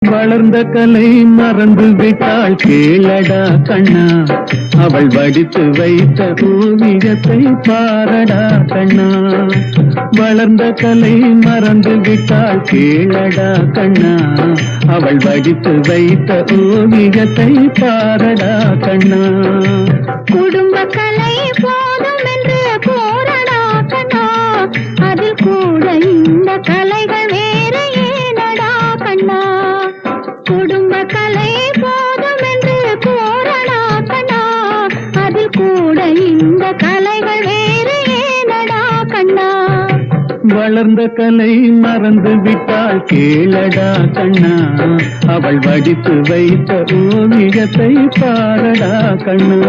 வளர்ந்த கலை மறந்து விட்டாள் கேளடா கண்ணா, அவள் வடித்து வைத்த ஓவியத்தை பாரடா கண்ணா. வளர்ந்த கலை மறந்து விட்டாள் கேளடா கண்ணா, அவள் வடித்து வைத்த ஓவியத்தை பாரடா கண்ணா. குடும்ப கலை போதும் என்று போரடா கண்ணா, அதில் கூட இந்த கலைகள் வேறு ஏனடா கண்ணா. குடும்ப கலை போதும் என்று போரடா கண்ணா, அதில் கூட இந்த கலைகள் வேறு ஏனடா கண்ணா. வளர்ந்த கலை மறந்து விட்டாள் கேளடா கண்ணா, அவள் வடித்து வைத்த ஓவியத்தை பாரடா கண்ணா.